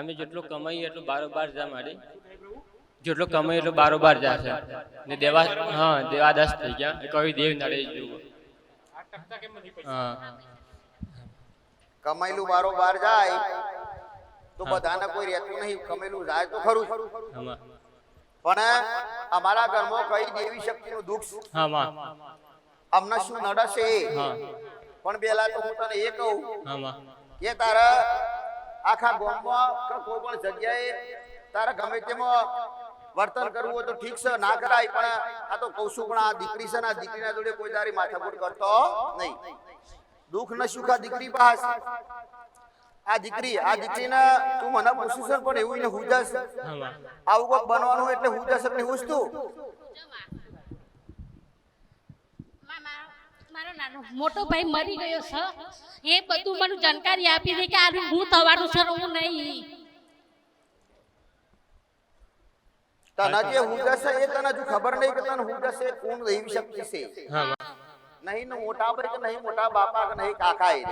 અમે જેટલું કમાઈએ એટલું બારોબાર જા મારી જેટલું કમાઈએ એટલું બારોબાર જશે ને દેવા હા દેવાદાસ થઈ ગયા કવિ દેવ નડે જેવું હા કમાયેલું બારોબાર જાય તો બધાને કોઈ રહેતું નહીં કમેલું જાય તો ખરું પણ અમારા ઘરમાં કઈ દેવી શક્તિનું દુઃખ અમને શું નડશે પણ પેલા તો હું તને એ કહું કે તારા આખા ગામમાં કોઈ પણ જગ્યાએ તારા ગમે તેમાં વર્તન કરવું હોય તો ઠીક છે ના કરાય પણ આ તો કહું છું પણ આ દીકરી છે ને દીકરીના જોડે કોઈ તારી માથાકૂટ કરતો નહીં દુઃખ ન સુખ આ દીકરી પાસે આ દીકરીને તું મને પૂછું છે પણ એવું હું જશે આવું કોક બનવાનું એટલે હું જશે પણ હું તું મારો નાનો મોટો ભાઈ મરી ગયો છે એ બધું મને જાણકારી આપી દે કે આ હું થવાનું છે હું નહીં તને જે હું જશે એ તને જો ખબર નહીં કે તને હું જશે કોણ એવી શક્તિ છે નહીં મોટા ભાઈ કે નહીં મોટા બાપા કે નહીં કાકા એ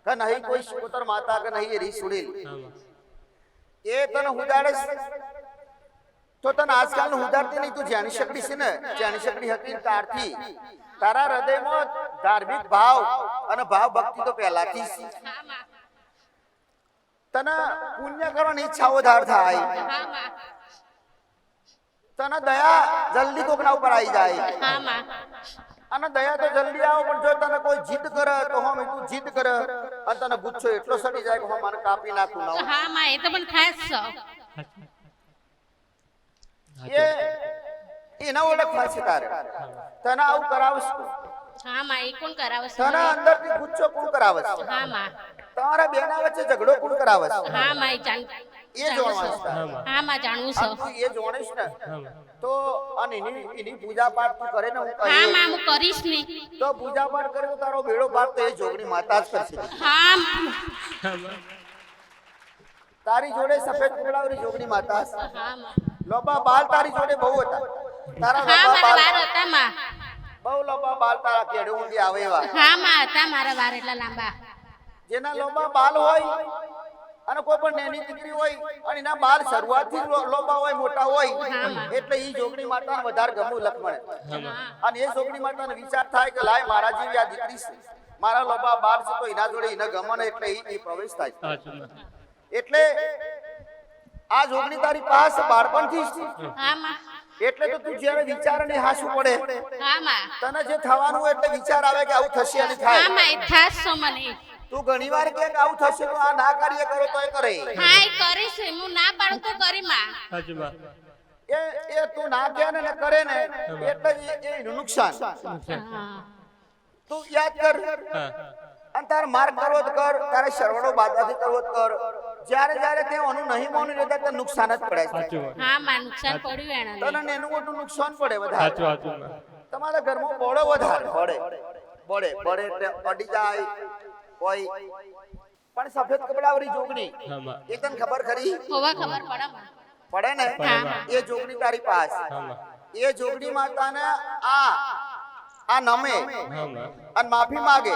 કે નહીં કોઈ સુકોતર માતા કે નહીં રી સુડેલ એ તને હુજાડે તો તને આજકાલ હુજાડતી નહીં તું જાણી શકડી છે ને જાણી શકડી હતી તારથી તારા હૃદયમાં ધાર્મિક ભાવ અને ભાવ ભક્તિ તો પહેલાથી છે તને પુણ્ય કરવાની ઈચ્છા વધાર થાય તને દયા જલ્દી કોકના ઉપર આવી જાય અને દયા તો જલ્દી આવો પણ જો તને કોઈ જીદ કરે તો હમ તું જીદ કરે અને તને ગુસ્સો એટલો સડી જાય કે હું મને કાપી નાખું ના હા માં એ તો પણ ખાસ છે એના ઓળખવા છે તારે તને આવું કરાવશ હા માં એ કોણ કરાવશે તને અંદરથી ગુસ્સો કોણ કરાવશે હા માં તમારા બેના વચ્ચે ઝઘડો કોણ કરાવશે હા માં એ જોવાનું છે હા માં જાણવું છે એ જોણીશ ને તો અને એની પૂજા પાઠ તું કરે ને હું કહે હા માં હું કરીશ ને તો પૂજા પાઠ કરે તો તારો બેડો પાર તો એ જોગણી માતા જ કરશે હા તારી જોડે સફેદ કુકડાવરી જોગણી માતા છે હા માં લોબા બાલ તારી જોડે બહુ હતા તારા હા લોબા મારા બાલ વાર હતા માં બહુ લોબા બાલ તારા કેડે ઊંડી આવે એવા હા માં હતા મારા વાર એટલા લાંબા જેના લોબા બાલ હોય અને કોઈ પણ નેની દીકરી હોય અને એના બાલ શરૂઆતથી લોબા હોય મોટા હોય એટલે ઈ જોગણી માતાને વધારે ગમું લખમણે અને એ જોગણી માતાને વિચાર થાય કે લાય મારા જેવી આ દીકરી છે મારા લોબા બાલ છે તો એના જોડે એને ગમન એટલે ઈ પ્રવેશ થાય એટલે આ જોગણી તારી પાસે બાળપણથી જ હા માં એટલે તો તું જ્યારે વિચારને હાસું પડે હા માં તને જે થવાનું એટલે વિચાર આવે કે આવું થશે અને થાય હા માં એ ખાસ છો મને તું ઘણીવાર કે આવું થશે તો આ ના કાર્ય કરો તોય કરે હા એ કરીશ હું ના પાડું તો કરી માં એ તું ના કે ને કરે ને એટલે એ નુકસાન તું યાદ કર અને તાર માર્ગ કરવો તો કર તારે શરવણો બાદાથી કરવો તો કર જ્યારે જ્યારે તે ઓનું નહીં મોની રહેતા તે નુકસાન જ પડે છે હા માં નુકસાન પડ્યું એના તને એનું મોટું નુકસાન પડે વધારે તમારા ઘરમાં બોળો વધારે પડે એટલે અડી જાય કોઈ પણ સફેદ કપડાવાળી જોગણી એ તને ખબર ખરી હોવા ખબર પડે ને એ જોગણી તારી પાસ એ જોગણી માતાને આ નમે અને માફી માગે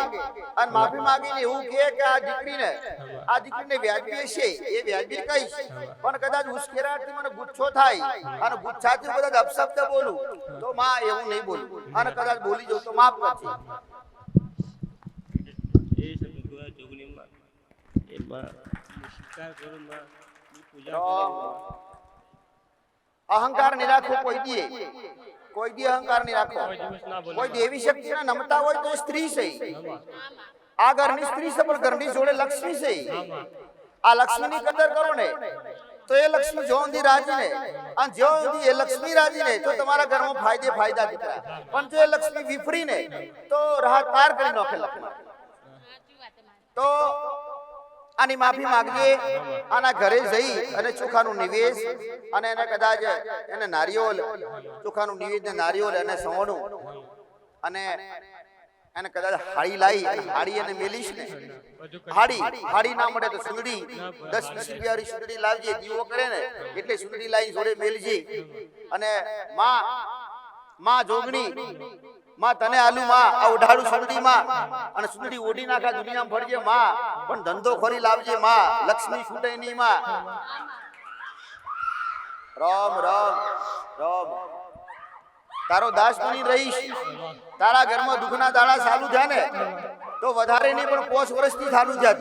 અને માફી માગીને એવું કહે કે આ દીકરીને વ્યાજબી છે એ વ્યાજબી કહીશ પણ કદાચ ઉશ્કેરાટથી મને ગુસ્સો થાય અને ગુસ્સાથી કદાચ અપશબ્દ બોલું તો માં એવું નહીં બોલું અને કદાચ બોલી જાઉં તો માફ કરશે અહંકાર નહીં રાખો કોઈ દી અહંકાર નહીં રાખો કોઈ દેવી શક્તિ ના નમતા હોય તો સ્ત્રી છે આ ઘરની સ્ત્રી છે પણ ઘરની જોડે લક્ષ્મી છે આ લક્ષ્મી ની કદર કરો ને તો એ લક્ષ્મી જો ઊંધી રાજી ને અને જો ઊંધી એ લક્ષ્મી રાજી ને તો તમારા ઘરમાં ફાયદા દીકરા પણ જો એ લક્ષ્મી વિફરી ને તો રાહત પાર કરી નાખે લક્ષ્મી તો આની માફી માંગજે આના ઘરે જઈ અને ચોખાનું નિવેશ અને એને કદાચ એને નારિયોલ ચોખાનું નિવેદ ને નારિયોલ અને સવણું અને એને કદાચ હાડી લાવી અને હાડી એને મેલીશ ને હાડી ના મળે તો સુંદડી 10-20 રૂપિયાની સુંદડી લાવજે દીવો કરે ને એટલે સુંદડી લાવી જોડે મેલજે અને માં જોગણી માં તને આલુ માં આ ઉઢાડું સુંદડી માં અને સુંદડી ઓઢી નાખા દુનિયામાં ફરજે માં પણ ધંધો ખોરી લાવજે માં લક્ષ્મી છૂટે નહીં માં રામ રામ રામ તારો દાસ બની રહીશ તારા ઘરમાં દુઃખના દાડા ચાલુ થયા ને તો વધારે નહીં પણ 5 વર્ષથી ચાલુ થયા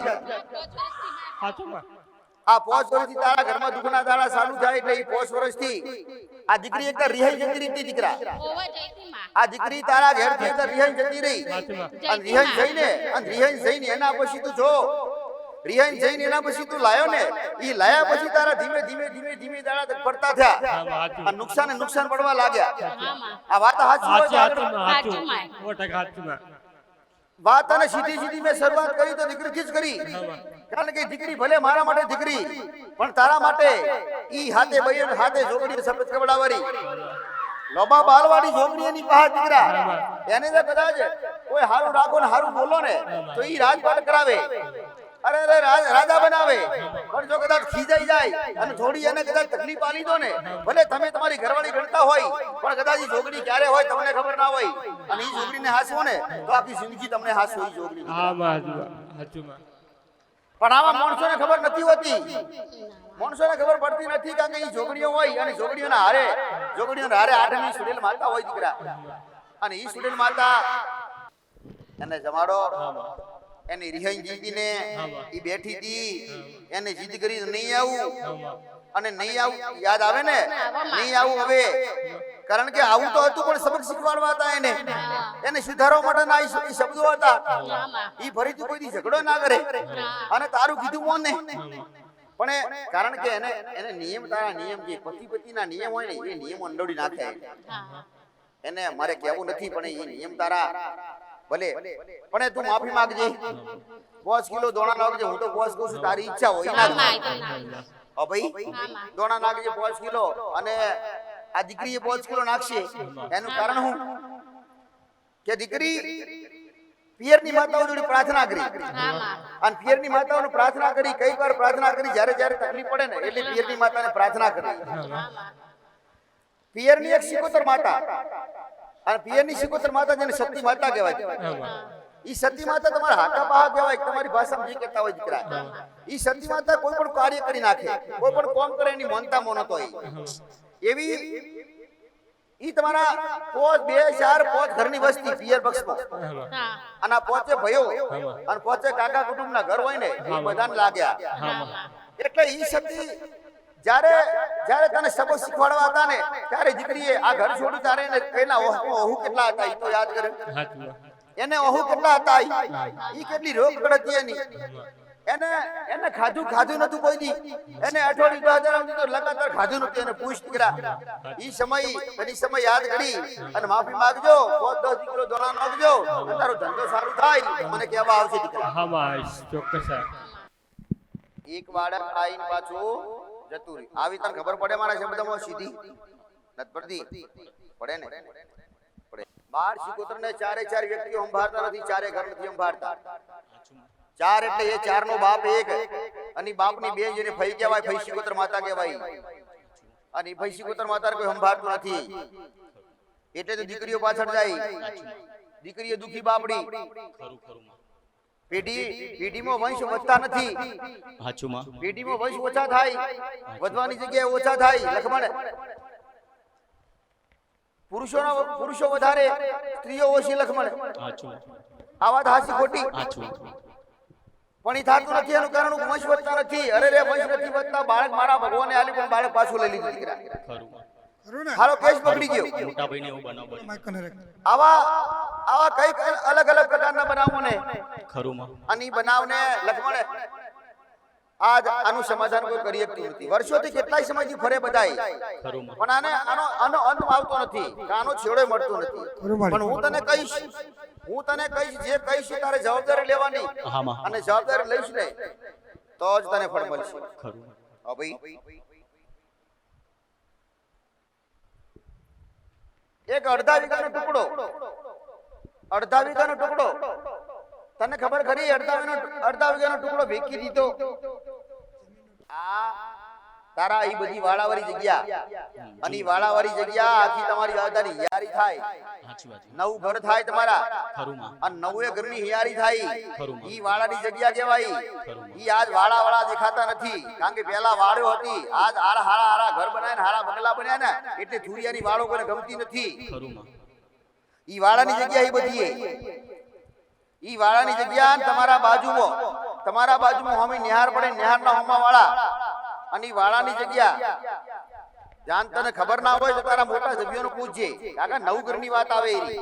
આ 5 વર્ષથી તારા ઘરમાં દુઃખના દાડા ચાલુ થાય એટલે 5 વર્ષથી આ દીકરી એક રિહાઈ જતી રહી દીકરા આ દીકરી તારા ઘેર થી રિહાઈ જતી રહી અને રિહાઈ જઈને એના પછી તું જો રિહાઈ જઈને એના પછી તું લાયો ને ઈ લાયા પછી તારા ધીમે ધીમે ધીમે ધીમે દાડા પડતા થયા અને નુકસાન પડવા લાગ્યા આ વાત સાચી વાત અને સીધી મેં શરૂઆત કરી તો દીકરીથી જ કરી કારણ કે દીકરી ભલે મારા માટે દીકરી પણ તારા માટે ઈ હાથે બહેન હાથે જોગડી સફેદ કપડાવાળી લોબા બાલવાળી જોગડી એની પાસે દીકરા એને જો કદાચ કોઈ હારું રાખો ને હારું બોલો ને તો ઈ રાજપાટ કરાવે અરે રાજા બનાવે પણ જો કદાચ ખીજાઈ જાય અને થોડી એને કદાચ તકલીફ આલી દો ને ભલે તમે તમારી ઘરવાળી ગણતા હોય પણ કદાચ ઈ જોગડી ક્યારે હોય તમને ખબર ના હોય અને ઈ જોગડીને હાસવો ને તો આખી જિંદગી તમને હાસવો ઈ જોગડી પણ આવા માણસોને ખબર નથી હોતી માણસોને ખબર પડતી નથી કારણ કે ઈ જોગડીઓ હોય અને જોગડીઓના હારે આઠમી સુડેલ માતા હોય દીકરા અને ઈ સુડેલ માતા એને જમાડો એની રિહાઈ જીતીને ઈ બેઠી હતી એને જીદ કરી નહીં આવું અને નહીં આવું યાદ આવે ને નહીં આવું હવે કારણ કે આવું તો હતું પણ સબક શીખવાડવા હતા એને સુધારવા માટેના ઈ શબ્દો હતા ઈ ફરીથી કોઈ ઝઘડો ના કરે અને તારું કીધું મોને પણ કારણ કે એને નિયમ તારા નિયમ જે પતિના નિયમ હોય ને એ નિયમ અંડોડી નાખે એને મારે કહેવું નથી પણ એ નિયમ તારા ભલે પણ તું માફી માંગજે 5 કિલો દોણા નાખજે હું તો 5 કહું છું તારી ઈચ્છા હોય ના ભાઈ દોણા નાખજે 5 કિલો અને આ દીકરીએ 5 કિલો નાખશે એનું કારણ શું કે દીકરી પિયરની માતાઓ જોડે પ્રાર્થના કરી અને પિયરની માતાઓને પ્રાર્થના કરી કઈ વાર પ્રાર્થના કરી જ્યારે તકલીફ પડે ને એટલે પિયરની માતાને પ્રાર્થના કરી પિયરની એક સિકોતર માતા અને પિયરની સિકોતર માતા જેને સતી માતા કહેવાય ઈ સતી માતા તમારા હાકા પાહા કહેવાય તમારી ભાષામાં જે કહેતા હોય દીકરા ઈ સતી માતા કોઈ પણ કાર્ય કરી નાખે કોઈ પણ કામ કરે એની મોનતા મોનત હોય એવી ઈ તમારા 5 2 4 5 ઘરની વસ્તી પિયર પક્ષમાં અને 5 ભયો અને 5 કાકા કુટુંબના ઘર હોય ને એ બધાને લાગ્યા એટલે ઈ સતી જ્યારે તને સબક શીખવાડવા હતા ને ત્યારે દીકરીએ આ ઘર છોડી તારે એના ઓહુ કેટલા હતા ઈ તો યાદ કરે એને ઓહુ કેટલા હતા ઈ કેટલી રોગ પડતી એની એને ખાધું નતું કોઈ દી એને અઠવાડિયું 2000 તો લગાતાર ખાધું નતું એને પૂછ દીકરા ઈ સમય યાદ કરી અને માફી માંગજો 5-10 કિલો દોણા નાખજો તારો ધંધો સારો થાય મને કહેવા આવશે દીકરા હા માસ ચોક્કસ એક વાડા આઈન પાછું જતું રહી આવી તને ખબર પડે મારા શબ્દમાં સીધી નત પડતી પડે ને પડે 12 સિકોતર ને ચારે વ્યક્તિઓ સંભાળતા નથી ચારે ઘર નથી સંભાળતા ચાર એટલે એ ચાર નો બાપ એક અને બાપની બે જેને ફઈ કહેવાય ફઈ સિકોતર માતા કહેવાય અને ફઈ સિકોતર માતા કોઈ સંભાળતું નથી એટલે તો દીકરીઓ પાછળ જાય દીકરીઓ દુખી બાપડી પેઢીમાં વંશ વધતા નથી પેઢીમાં વંશ ઓછા થાય વધવાની જગ્યાએ ઓછા થાય લખમણ પુરુષો વધારે સ્ત્રીઓ ઓછી લખમણ આ વાત હાચી ખોટી પણ ઈ થાતું નથી એનું કારણ વંશ વધતા નથી અરે રે વંશ નથી વધતા બાળક મારા ભગવાને આલી પણ બાળક પાછું લઈ લીધું દીકરા હાલો કેસ પકડી ગયો મોટા ભાઈને એવું બનાવ આવા કઈ અલગ પ્રકારના બનાવો ને ખરુમાં અને ઈ બનાવને લખમણે આજ આનું સમાધાન કોઈ કરી શકતું નથી વર્ષોથી કેટલાય સમયથી ફરે બધાય પણ આનો અંત આવતો નથી આનો છેડો મળતો નથી પણ હું તને કહીશ જે કહીશ તારે જવાબદારી લેવાની અને જવાબદારી લઈશ ને તો જ તને ફળ મળશે હા ભાઈ એક અડધા વીઘાનો ટુકડો તને ખબર ખરી અડધા વીઘાનો ટુકડો વેચી દીધો તારા એ બધી વાળાવાળી જગ્યા અને ઈ વાળાવાળી જગ્યા આખી તમારી વાદાની હિયારી થાય. સાચી વાત છે. નવું ઘર થાય તમારા ખરું માં. અને નવે ઘરની હિયારી થાય. ખરું. ઈ વાળાની જગ્યા કહેવાય. ખરું. ઈ આજ વાળા દેખાતા નથી, કારણ કે પહેલા વાળો હતી. આજ હારા ઘર બનાવ્યા ને હારા બંગલા બન્યા ને એટલે ધુરિયાની વાળો કોને ગમતી નથી. ખરું માં. ઈ વાળાની જગ્યા ઈ બધી ઈ વાળાની જગ્યા તમારા બાજુમાં હોમી નિહાર પડે, નિહારના હોમા વાળા અને ઈ વાળાની જગ્યા જાન તને ખબર ના હોય તો તારા મોટા સભ્યોને પૂછજે, કાકા નવું ઘરની વાત આવે ઈ.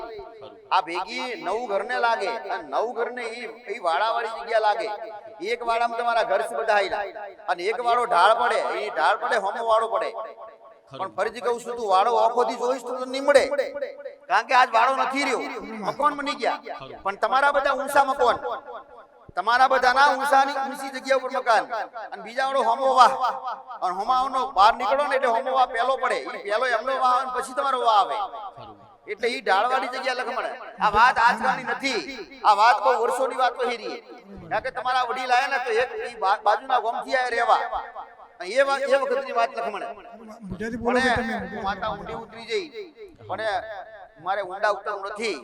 આ ભેગી નવું ઘરને લાગે અને નવું ઘરને ઈ વાળાવાળી જગ્યા લાગે. એક વાળામાં તમારા ઘર બધાયેલા અને એક વાળો ઢાળ પડે, એ ઢાળ પડે હોમો વાળો પડે. પણ ફરીથી કહું છું, તું વાળો આંખોથી જોઈશ તો નહીં મળે, કારણ કે આજ વાળો નથી રહ્યો, મકાન બની ગયા. પણ તમારા બધા ઊંચા મકાન, તમારા બધાના ઊંચી જગ્યા ઉપર મકાન અને બીજા વાળો હોમો વાહ અને હોમાનો બહાર નીકળો ને એટલે હોમો વાહ પહેલો પડે, ઈ પહેલો એમનો વાહ અને પછી તમારો વાહ આવે. એટલે ઈ ઢાળવાળી જગ્યા લખમણે. આ વાત આજકાલની નથી, આ વાત બહુ વર્ષોની વાત તો હેરી. કારણ કે તમારા વડીલ આયા ને તો એક ઈ બાજુના ગામથી આયા રહેવા, એ વખતની વાત લખમણે. માતા ઊંડી ઉતરી જઈ, પણ મારે ઊંડા ઉતરવું નથી.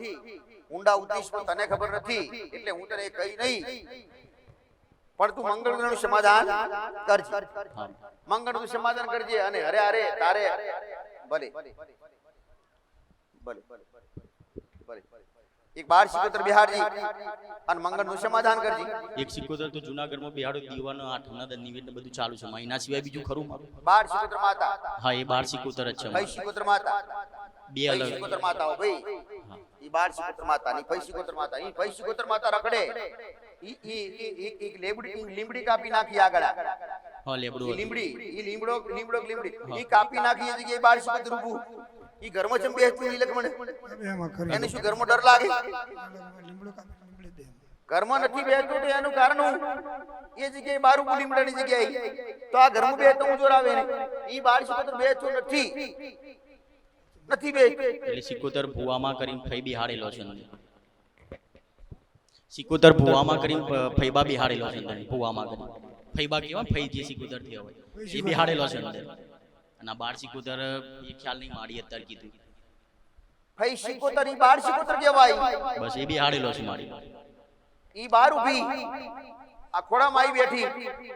ઊંડા ઉતરીશ પણ તને ખબર નથી એટલે હું તને કહી નહીં. પણ તું મંગળનું સમાધાન કરજે, મંગળનું સમાધાન કરજે અને હરે તારે ભલે એક 12 સિકોતર બિહારજી અને મંગળનું સમાધાન કરજે. એક સિકોતર તો જૂનાગઢમાં બિહાડો દીવાનો 8 નિવેદન બધું ચાલુ છે. એના સિવાય બીજું ખરું મારું? 12 સિકોતર માતા. હા, એ 12 સિકોતર જ છે. 5 સિકોતર માતા, બે અલગ સિકોતર માતાઓ ભાઈ. ઈ 12 સિકોતર માતા ની 5 સિકોતર માતા. ઈ 5 સિકોતર માતા રખડે. ઈ લીમડી કાપી નાખી આગળ. હા, લેબડો લીમડી ઈ કાપી નાખી. એ જગ્યાએ 12 સિકોતર ઊભું. ઈ ઘરમાં ચમ બેસતું ઈ લખમણે. એને શું ઘરમાં ડર લાગે? ઘરમાં નથી બેસતો તો એનું કારણ એ જગ્યાએ 12 લીમડાની જગ્યાએ તો આ ઘરમાં બેસતો હું જોર આવે ને. ઈ 12 સિકોતર બેસતો નથી બેસતો. એટલે સિકોતર ભુવામાં કરીને ફઈ બિહાડેલો છે અંદર. સિકોતર ભુવામાં કરીને ફઈબા બિહાડેલો છે અંદર. ભુવામાં કરીને ફઈબા કેવા ફઈ જે સિકોતર થયો હોય એ બિહાડેલો છે અંદર. અને 12 સિકોતર એ ખ્યાલ નહીં મારી અત્યારે કીધું. ફઈ સિકોતર ઈ 12 સિકોતર કહેવાય. બસ એ બિહાડેલો છે મારી. ઈ 12 ઊભી આ ખોડામાં આવી બેઠી,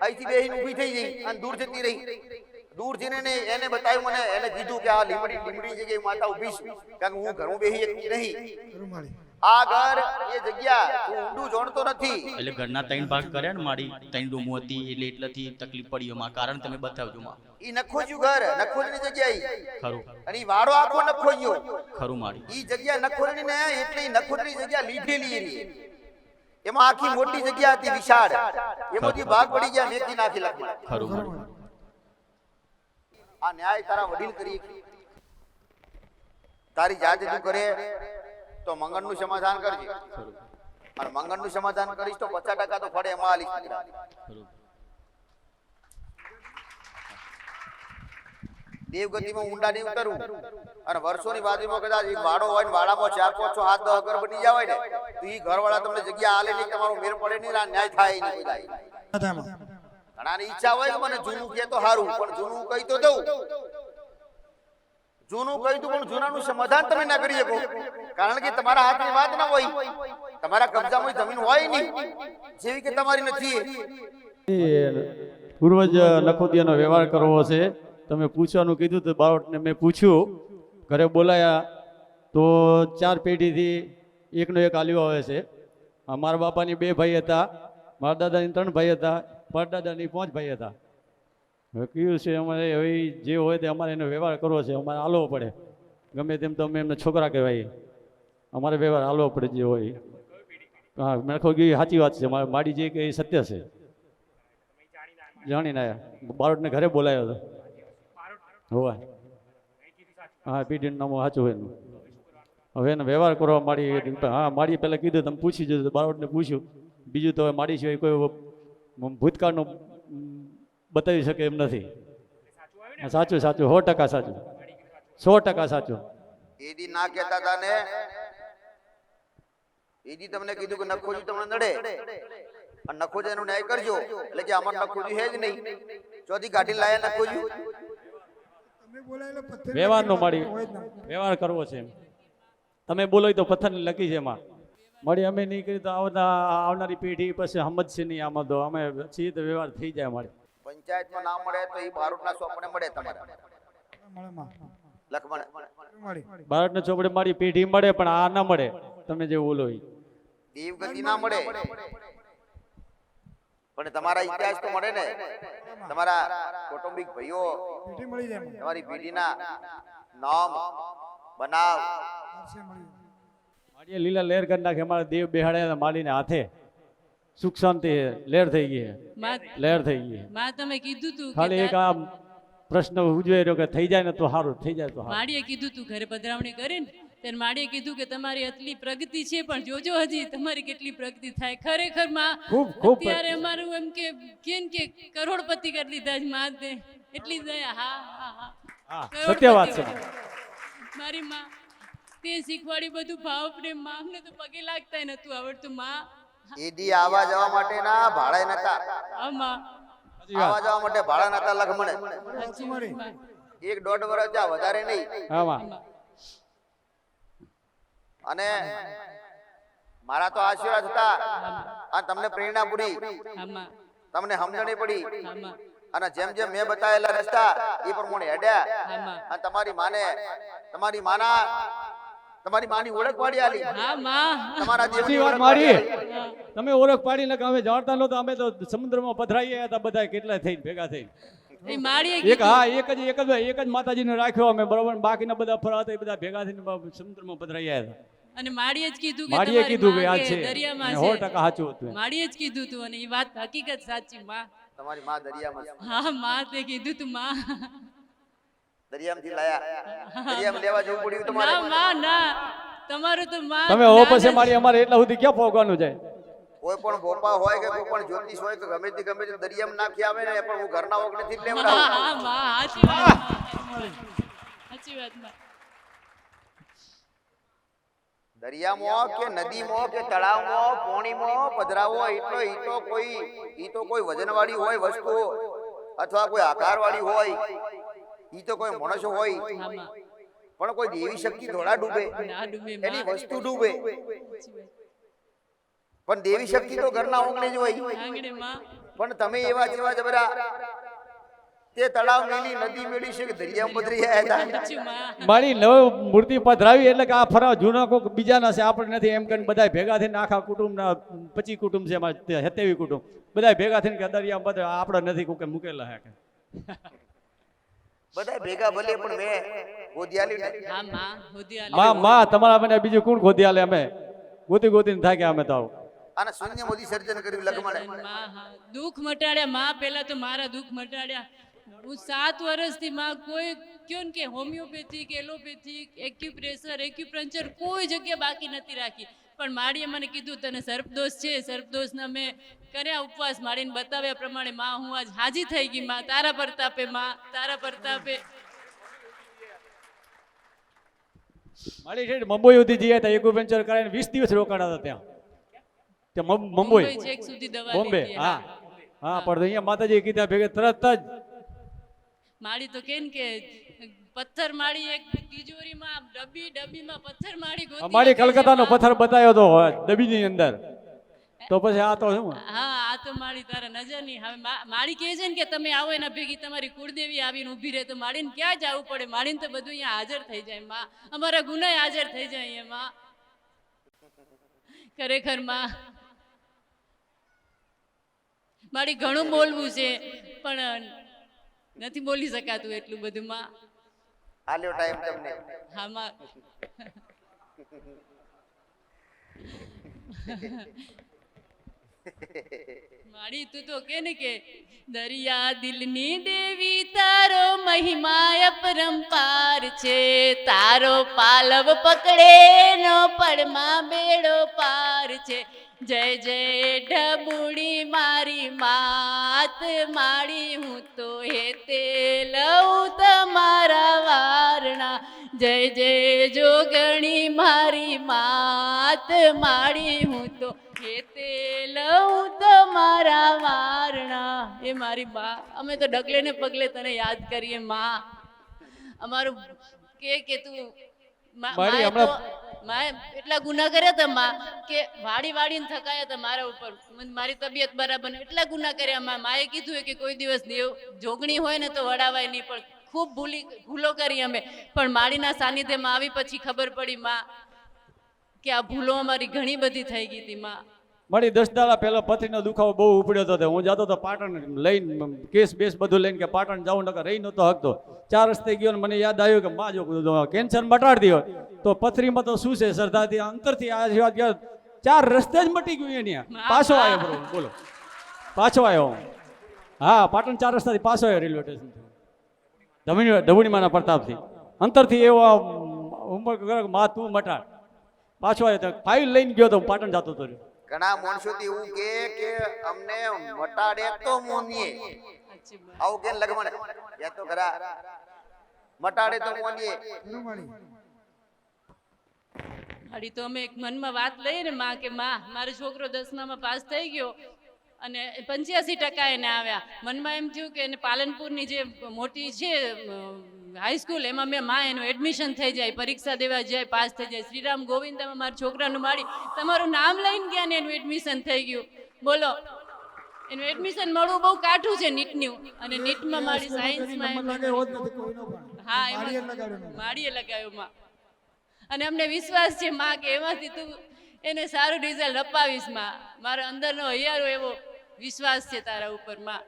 અહીંથી બેહીને ઊભી થઈ ગઈ અને દૂર જતી રહી. દૂર જઈને એને બતાવ્યું, મને એને કીધું કે આ લીમડી જગ્યાએ માતા ઊભી છે, કારણ કે હું ઘરમાં બેહી શકતી નહીં. આ ઘર એ જગ્યા તું ઊંડું જાણતો નથી. એટલે ઘરના 3 ભાગ કર્યા ને મારી 3 રૂમો હતી એટલે એટલાથી તકલીફ પડી. એમાં કારણ તમે બતાવજો માં. ઈ નખોજ્યું ઘર, નખોજની જગ્યાએ ખરું. અને ઈ વાડો આખો નખોજ્યો. ખરું મારી. ઈ જગ્યા નખોજની ને એટલે ઈ નખોજની જગ્યા લીધેલી રહી. એમાં આખી મોટી જગ્યા હતી વિશાળ. એમાંથી ભાગ પડી ગયા, મેકી નાખી લખમણ. ખરું મારી. આ ન્યાય તારા વડીલ કરી. તારી જાતે તું કરે તો મંગળનું સમાધાન કરજે. અને મંગળનું સમાધાન કરીશ તો 50% તો ફળે એમાં આલી. દેવગતિમાં ઊંડા નહીં ઉતરવું. અને વર્ષોની બાજુમાં કદાચ એક વાડો હોય ને વાડામાં 4, 5, 6, 7, 10 ઘર બની જાય ને તો ઈ ઘરવાળા તમને જગ્યા આલે નહીં, તમારો મેર પડે નહીં, ન્યાય થાય નહીં. ઘણાની ઈચ્છા હોય કે મને જૂનું કહે તો સારું, પણ જૂનું કહી તો દઉં. જૂનું કહી દઉં પણ જૂનાનું સમાધાન તમે ના કરી શકો, કારણ કે તમારા હાથની વાત ના હોય, તમારા કબજામાં જમીન હોય નહીં, જેવી કે તમારી નથી. પૂર્વજ નખોદિયાનો વ્યવહાર કરવો છે. તમે પૂછવાનું કીધું તો બાળકને મેં પૂછ્યું, ઘરે બોલાયા તો 4 પેઢીથી એકનો એક આલ્યો આવે છે. મારા બાપાની 2 ભાઈ હતા, મારા દાદાની 3 ભાઈ હતા, પરદાદાની 5 ભાઈ હતા. હવે કયું છે અમારે, હવે જે હોય તે અમારે એનો વ્યવહાર કરવો છે, અમારે હાલવો પડે. ગમે તેમ તો અમે એમને છોકરા કહેવાય, અમારે વ્યવહાર હાલવો પડે જે હોય. હા, મેં કહ્યું કે સાચી વાત છે, મારે માડી જે કે એ સત્ય છે. જાણીને આવ્યા, બાળકને ઘરે બોલાયો હતો. હોવા હા, પીઢીનું નામ સાચું હોય એનું. હવે એને વ્યવહાર કરવા માડી. હા, માડી પહેલાં કીધું તમે પૂછી જજો. બાળકને પૂછ્યું. બીજું તો હવે માડી સિવાય કોઈ ભૂતકાળનું બતાવી શકે એમ નથી. સાચું 100% સાચું, 100% સાચું. એદી ના કહેતા હતા ને, એદી તમને કીધું કે નખોજી તમને નડે અને નખોજી એનો ન્યાય કરજો, એટલે કે અમાર નખોજી હે જ નહીં. ચોથી કાઢી લાયા નાખો છું. વ્યવહારનો મારી વ્યવહાર કરવો છે એમ. તમે બોલો તો પથ્થરની લકી છે એમાં મારી અમે નહીં કરી તો આવનારી પેઢી પછી સમજશે નહીં આમાં તો અમે છીએ તો વ્યવહાર થઈ જાય મારે. પંચાયતમાં ના મળે તો એ બારોટના સોપને મળે તમારે લખમણ બાળકને ચોપડે મારી પેઢી મળે પણ આ ના મળે તમે જે બોલો એ દેવગતિ ના મળે પણ તમારા ઇતિહાસ તો મળે ને. તમારા કૌટુંબિક ભાઈઓ તમારી પેઢીના નામ બનાવ મારીએ લીલા લહેર કરી નાખે અમારા દેવ બેહાડ્યા માલીને હાથે સુખ શાંતિ લહેર થઈ ગઈ લહેર થઈ ગઈ. માં તમે કીધું તું ખાલી એક આ પ્રશ્ન ઉજવાઈ રહ્યો કે થઈ જાય ને તો સારું થઈ જાય તો સારું. માડીએ કીધું તું ઘરે પધરામણી કરીને ત્યારે માડીએ કીધું કે તમારી આટલી પ્રગતિ છે પણ જોજો હજી તમારી કેટલી પ્રગતિ થાય. ખરેખર માં ખૂબ ખૂબ અત્યારે અમારું એમ કે કેમ કે કરોડપતિ કરી લીધા જ માં દે એટલી દયા. હા હા હા હા સત્ય વાત છે. મારી માં તે શીખવાડી બધું ભાવ પ્રેમ માં અમને તો પગે લાગતા નતું આવડતું માં. એડી આવા જવા માટે ના ભાડા નતા હા માં આવા જવા માટે ભાડા નતા લખમણે. સાચી વાત માં. 1-1.5 વર્ષ જ્યાં વધારે નહીં. આમાં અને મારા તો આશીર્વાદ હતા અને તમને પ્રેરણા પૂરી હા માં તમને સમજણી પડી હા માં અને જેમ જેમ મેં બતાવેલા રસ્તા એ પ્રમાણે હેડ્યા હા માં અને તમારી માની ઓળખ પાડી આલી. હા માં તમારા સાચી દેવની વાત ઓળખ મારી. પાડી આલી. તમે ઓળખ પાડીને કે અમે જાણતા નહોતા અમે તો સમુદ્રમાં પધરાઈએ હતા બધા કેટલા થઈને ભેગા થઈને. એ માડીએ એક હા એક જ માતાજીને રાખ્યો અમે બરોબર બાકીના બધા ફરવા હતા એ બધા ભેગા થઈને સમુદ્રમાં પધરાયા હતા. અને માડીએ જ કીધું કે મારીએ તમારી કીધું કે માં આ કે છે દરિયામાં અને છે. 100% સાચું હતું. માડીએ જ કીધું તું અને એ વાત હકીકત સાચી માં. તમારી માં દરિયામાં છે. હા માં તે કીધું તું માં. દરિયામાંથી લાયા દરિયામાં લેવા જવું પડ્યું તમારે. ના માં ના તમારું તો માં તમે હો પછી મારી અમારે એટલા સુધી ક્યાં પહોંચવાનું જાય. કોઈ પણ ગોપા હોય કે કોઈ પણ જ્યોતિષ હોય કે ગમે તે દરિયામાં નાખી આવે ને એ પણ હું ઘરના ઓગણેથી જ લેવડાવું. હા માં સાચી વાત સાચી વાત માં. દરિયામાં કે નદીમાં કે તળાવમાં પોણીમાં પધરાવો ઈ તો કોઈ વજનવાળી હોય વસ્તુ અથવા કોઈ આકારવાળી હોય ઈ તો કોઈ માણસો હોય હા માં પણ કોઈ દેવી શક્તિ થોડા ડૂબે ના ડૂબે એની માં. વસ્તુ ડૂબે પણ દેવી શક્તિ તો ઘરના ઓગણે જ હોય. આંગણે માં પણ તમે એવા જેવા જબરા તે તળાવ મેલી નદી મેળી છે કે દરિયામાં પધરી આવ્યા હતા. સાચું માં. મારી નવ મૂર્તિ પધરાવી એટલે કે આ ફરવા જૂના કોઈક બીજાના છે આપણે નથી એમ કરીને બધા ભેગા થઈને આખા કુટુંબના 25 કુટુંબ છે એમાં 27 કુટુંબ બધા ભેગા થઈને કે દરિયામાં બધા આપણે નથી કોઈ મૂકેલા હે કે બધા ભેગા ભલે પણ મેં ગોદિયાલી ને હા માં હોદી માં તમારા મને બીજું કોણ ખોદી આલે અમે ગોતીને થાક્યા અમે તો અને શૂન્ય મોદી સર્જન કર્યું લખમણે. માં હા દુઃખ મટાડ્યા માં. પેલા તો મારા દુઃખ મટાડ્યા. હું 7 વર્ષથી માં કોઈ કયો ને કે હોમિયોપેથિક એલોપેથિક એક્યુપ્રેશર એક્યુપંચર કોઈ જગ્યા બાકી નથી રાખી. પણ માડીએ મને કીધું તને સર્પદોષ છે સર્પદોષના મેં કર્યા ઉપવાસ માડીને બતાવ્યા પ્રમાણે માં હું આજ હાજી થઈ ગઈ માં તારા પ્રતાપે માં તારા પ્રતાપે. મારી છે મુંબઈ સુધી જઈએ હતા એક્યુપંચર કરાવીને 20 દિવસ રોકાણા હતા ત્યાં મુંબઈ છેક સુધી દવા બોમ્બે. લીધી. હા હા પણ અહીંયા માતાજી કીધા ભેગે તરત જ માડી તો કેમ કે પથ્થર માડી એક તિજોરીમાં ડબ્બીમાં પથ્થર માડી ગોતી અમારી રાખી છે કલકત્તાનો માં. પથ્થર બતાવ્યો તો ડબ્બીની અંદર તો પછી આ તો શું હા આ તો માડી તારા નજર નહીં. હવે માડી કહે છે ને કે તમે આવો એના ભેગી તમારી કુળદેવી આવીને ઊભી રહે તો માડીને ક્યાં જવું પડે. માડીને તો બધું અહીંયા હાજર થઈ જાય માં. અમારા ગુનાય હાજર થઈ જાય એમાં. ખરેખર માં માડી ઘણું બોલવું છે પણ નથી બોલી શકાતું એટલું બધું માં. આલ્યો ટાઈમ તમને. હા માં. માડી તું તો કે ને કે દરિયા દિલની દેવી તારો મહિમા અપરંપાર છે તારો પાલવ પકડે નો પડમાં બેડો પાર છે જય જય ઢબુડી મારી માત માડી હું તો હેતે લઉં તમારા વારણા જય જય જોગણી મારી માત માડી હું તો ખેતે લઉં તમારા વારણા. એ મારી બા, અમે તો ડગલે ને પગલે તને યાદ કરીએ માં. અમારું કે તું મારી માએ એટલા ગુના કર્યા હતા માં કે વાડીને થકાયા હતા મારા ઉપર. મારી તબિયત બરાબર ને એટલા ગુના કર્યા માં. માએ કીધું કે કોઈ દિવસ દેવ જોગણી હોય ને તો વડાવાય નહીં, પણ ખૂબ ભૂલો કરી અમે. પણ માળીના સાનિધ્યમાં આવી પછી ખબર પડી માં કે આ ભૂલો અમારી ઘણી બધી થઈ ગઈ હતી માં. મારી 10 દાડા પહેલા પથરીનો દુખાવો બહુ ઉપડ્યો હતો. હું જતો તો પાટણ લઈને કેસ બેસ બધું લઈને કે પાટણ જાઉં નકર રહી નહોતો હકતો. 4 રસ્તે ગયો ને મને યાદ આવ્યું કે માં જો કેન્સર મટાડી દો તો પથરીમાં તો શું છે શ્રદ્ધાથી અંતરથી આ વાત 4 રસ્તે જ મટી ગયું એની. પાછો આવ્યો બરોબર, બોલો પાછો આવ્યો. હા, પાટણ 4 રસ્તાથી પાછો આવ્યો રેલવે સ્ટેશન ધવણીમાના પ્રતાપથી. અંતરથી એવો ઉમર માં તું મટાડ. પાછો આવ્યો તો ફાઇલ લઈને ગયો તો પાટણ જતો હતો. ઘણા માણસોથી એવું કે અમને મટાડે તો મોનીએ, આવું કે લગમણ યા તો ખરા મટાડે તો મોનીએ. હળી તો અમે એક મનમાં વાત લઈએ ને માં કે માં મારો છોકરો 10માં પાસ થઈ ગયો અને 85% એને આવ્યા. મનમાં એમ થયું કે એને પાલનપુરની જે મોટી છે હાઈસ્કૂલ એમાં મેં માં એનું એડમિશન થઈ જાય, પરીક્ષા દેવા જાય, પાસ થઈ જાય. શ્રીરામ ગોવિંદામાં મારા છોકરાનું માડી તમારું નામ લઈને ગયા ને એનું એડમિશન થઈ ગયું. બોલો, એનું એડમિશન મળવું બહુ કાઠું છે નીટનું. અને નીટમાં મારી સાયન્સમાં હા એમાં માડીએ લગાવ્યો માં. અને અમને વિશ્વાસ છે માં કે એમાંથી તું એને સારું રિઝલ્ટ અપાવીશ માં. મારા અંદરનો હૈયારો એવો વિશ્વાસ છે તારા ઉપર માં.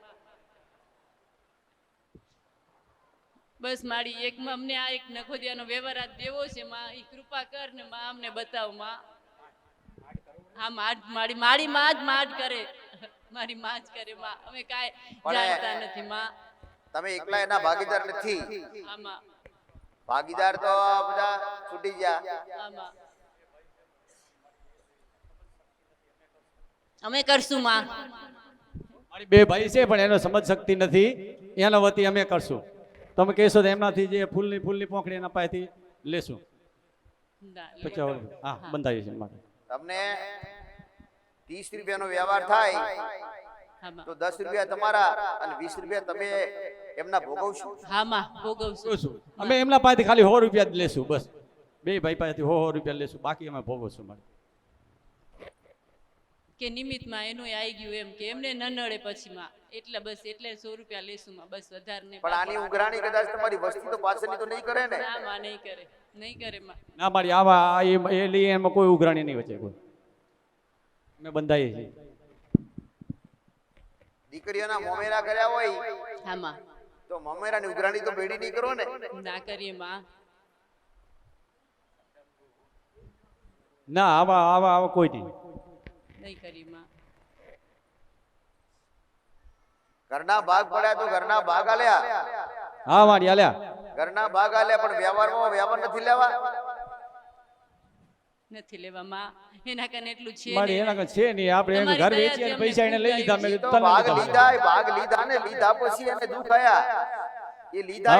બસ મારી એકમાં અમને આ એક નખોદિયાનો વ્યવહાર આ દેવો છે માં, એ કૃપા કર ને માં અમને બતાવ માં. હા મારી માં જ માડ કરે, મારી માં જ કરે માં. અમે કાંઈ જાણતા નથી માં. તમે એકલા એના ભાગીદાર નથી. આમાં ભાગીદાર તો બધા છૂટી ગયા. આમાં અમે કરશું માં. મારી 2 ભાઈ છે પણ એનો સમજ શક્તિ નથી, એના વતી અમે કરશું. તમે કહેશો તો એમનાથી જે ફૂલની પોંખડી એના પાસેથી લેશું. 50 હા બંધાય છે માટે. તમને 30 રૂપિયાનો વ્યવહાર થાય તો 10 રૂપિયા તમારા અને 20 રૂપિયા તમે એમના ભોગવશો. હા માં ભોગવશું. અમે એમના પાસેથી ખાલી 100 રૂપિયા જ લેશું બસ. 2 ભાઈ પાસેથી 100 રૂપિયા લેશું, બાકી અમે ભોગવશું મારે. કે નિમિત્તમાં એનું આવી ગયું એમ કે એમને ન નડે પછી માં, એટલે બસ એટલે 100 રૂપિયા લેશું માં, બસ વધારે નહીં. પણ આની ઉઘરાણી કદાચ તમારી વસ્તી તો પાછળની તો નહીં કરે ને? ના માં નહીં કરે માં. ના મારી આવા એ લઈએ એમાં કોઈ ઉઘરાણી નહીં વચ્ચે કોઈ. અમે બંધાઈએ છીએ. દીકરીઓના મોમેરા કર્યા હોય હા માં તો મોમેરાની ઉઘરાણી તો ભેડી નહીં કરો ને? ના કરીએ માં. ના આવા કોઈ નહીં. નહીં કરી માં. ઘરના ભાગ પડ્યા તો ઘરના ભાગ આલ્યા. હા મારી આલ્યા. ઘરના ભાગ આલ્યા પણ વ્યવહાર નથી લેવા. નથી લેવા માં. એના કારણે એટલું છે મારી એના કારણે છે નહીં. આપણે એનું ઘર વેચી અને પૈસા એને લઈ લીધા. મેં તો ભાગ લીધા ને લીધા પછી એને દુઃખ આયા. એ લીધા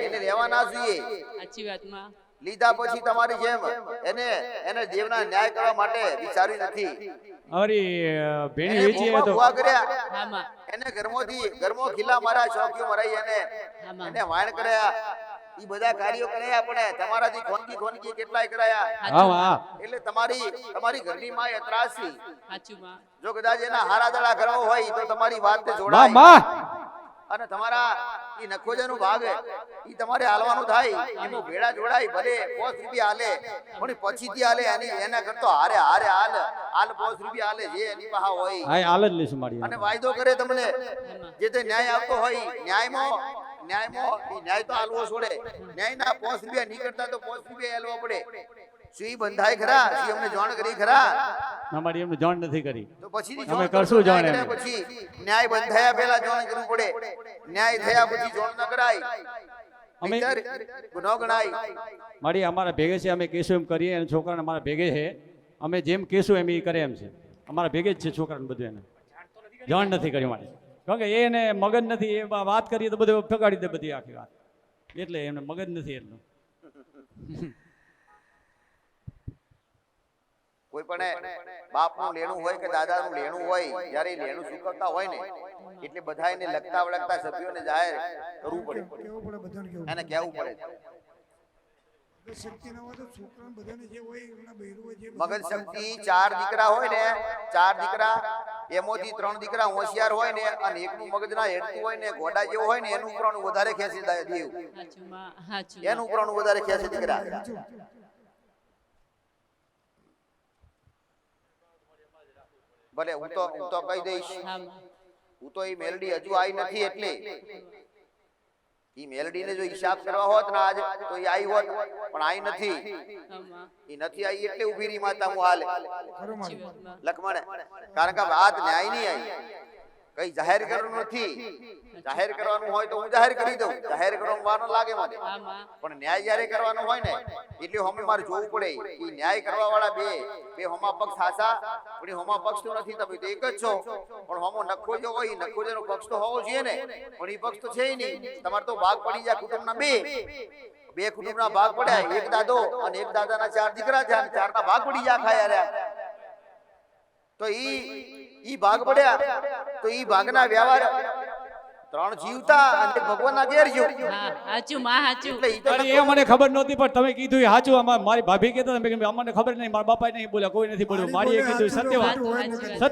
એને લેવા ના જોઈએ. સાચી વાત માં. લીધા પછી તમારી જેમ એને દેવના ન્યાય કરવા માટે વિચાર્યું નથી. અમારી ભેણી વેચી એને તો ભૂવા કર્યા. હા માં. એને ઘરમો ખીલા મારા ચોકીઓ મરાઈ એને વાણ કર્યા. ઈ બધા કાર્યો કર્યા પણ તમારાથી ખોનકી કેટલાય કરાયા. હા એટલે તમારી ઘરની માં ત્રાસી. સાચું માં. જો કદાચ એના હારા દડા કરવો હોય તો તમારી વાત માં જોડાય અને તમારા ઈ નખોજાનું ભાગ ઈ તમારે હાલવાનું થાય. એમાં ભેડા જોડાય ભલે 5 રૂપિયા હાલે પણ પછીથી હાલે એના કરતો હાલ 5 રૂપિયા હાલે જે એની પાસે હોય. હા હાલ જ લેશું મારી. અને વાયદો કરે તમને જે તે ન્યાય આવતો હોય ન્યાય તો હાલવો છોડે. ન્યાય ના 5 રૂપિયા નીકળતા તો 5 રૂપિયા હાલવા પડે. શું ઈ બંધાય ખરા? શું અમને જાણ કરી ખરા? અમારી એમને જાણ નથી કરી. તો પછી અમે કરશું જાણ એમને. પછી ન્યાય બંધાયા પહેલા જાણ કરવું પડે. ન્યાય થયા પછી જાણ ન કરાય. અમે ગુનો ગણાય. મારી અમારા ભેગે છે, અમે કહેશું એમ કરીએ. અને છોકરાને અમારા ભેગે છે, અમે જેમ કહેશું એમ એ કરે એમ છે. અમારા ભેગે જ છે છોકરાને બધું. એને જાણ નથી કરી મારી. કારણ કે એને મગજ નથી. એ વાત કરીએ તો બધું ફગાડી દે બધી આખી વાત. એટલે એમને મગજ નથી એટલું. કોઈ પણ બાપનું લેણું હોય કે દાદાનું લેણું હોય, જ્યારે એ લેણું ચૂકવતા હોય ને એટલે બધા એને લગતા વળગતા સભ્યોને જાહેર કરવું પડે, કેવું પડે બધાને કેવું એને કહેવું પડે. મગજ શક્તિ ના હોય તો છોકરાને બધાને જે હોય એમના બૈરું હોય જે મગજ શક્તિ 4 દીકરા હોય ને, 4 દીકરા એમાંથી 3 દીકરા હોશિયાર હોય ને અને એકનું મગજ ના હેડતું હોય ને ઘોડા જેવું હોય ને એનું ઉપરાણું વધારે ખેંચી દેવ, સાચું માં, સાચું એનું ઉપરાણું વધારે ખેંચે દીકરા. ભલે હું તો કહી દઈશ, હા માં. હું તો એ મેલડી હજુ આવી નથી એટલે ઈ મેલડીને જો હિસાબ કરવા હોત ને આજ તો એ આવી હોત, પણ આવી નથી. હા માં. ઈ નથી આવી એટલે ઉભી રહી માતા હું હાલે ખરું મારી સાચી વાત માં. લખમણે, કારણ કે વાત ન્યાય નહીં આવી, કઈ જાહેર કરવાનું નથી. જાહેર કરવાનું હોય તો હું જાહેર કરી દઉં, જાહેર કરવાનો વાર ન લાગે મને, હા માં. પણ ન્યાય જ્યારે કરવાનો હોય ને એટલે હમે મારે જોવું પડે કે ન્યાય કરવા વાળા બે હોમા પક્ષ સાચા, પણ ઈ હોમા પક્ષ તો નથી, તમે તો એક જ છો. પણ હોમો નખો જો હોય, નખો જેનો પક્ષ તો હોવો જોઈએ ને, પણ ઈ પક્ષ તો છે ય નહીં. તમારે તો ભાગ પડી જાય કુટુંબના બે કુટુંબના ભાગ પડ્યા, એક દાદો અને એક દાદાના 4 દીકરા છે, 4ના ભાગ પડી જાય ખાયા તો ઈ ભાગ પડ્યા તો ઈ ભાગના વ્યવહાર 3 જીવતા અને ભગવાનના ઘેર ગયો. હા સાચું માં, સાચું. એટલે ઈ તો અરે એ મને ખબર નહોતી, પણ તમે કીધું એ સાચું. મારી ભાભી કહેતા હતા, મેં કીધું અમને ખબર નહીં, મારા બાપા નહીં બોલ્યા, કોઈ નથી બોલ્યું. મારી એ કીધું સત્ય વાત,